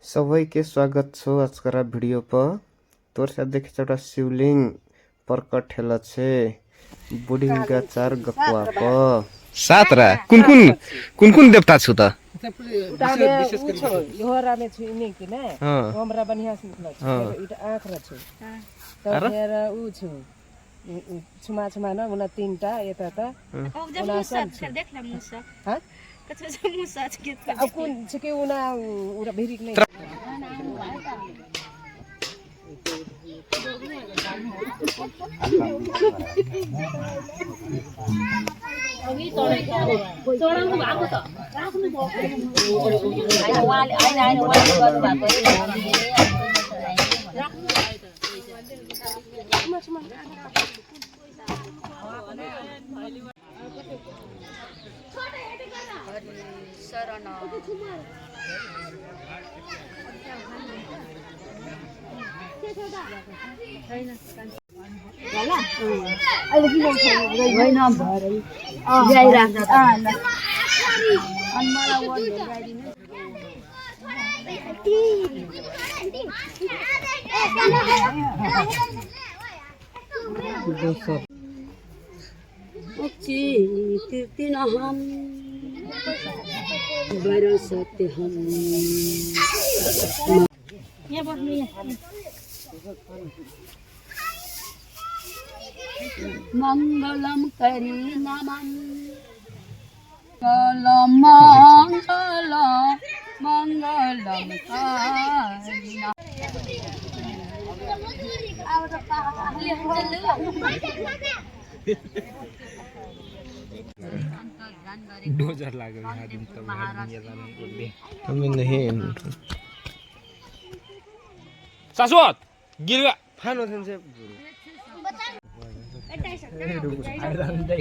सबैके स्वागत छ आजकरा भिडियो पर। तोर साथ देखे एउटा शिवलिंग प्रकट हेला छे बुढिङका चार गकुवा प सातरा कुन कुन देवता छु त विशेष गरी योहरा में छु इने कि ने हमरा बनिया से निकला छु इटा आँख र छु त फेर उ छु छुमा छुमा न उना तीनटा एता त उना सब देखला मुसा ह कछ मुसा के अब कुन छ के उना उरा भिरिक नै अघि चढाउनु भएको त उहाँले आइन उहाँले गर्नु कीर्तिन हम बरसते हम मंगलम करी नमन मंगलम करी डोजर लाग्यो यहाँ दिन त हामी नहीं शाश्वत गिरगा फानो छन् से आइरहँदै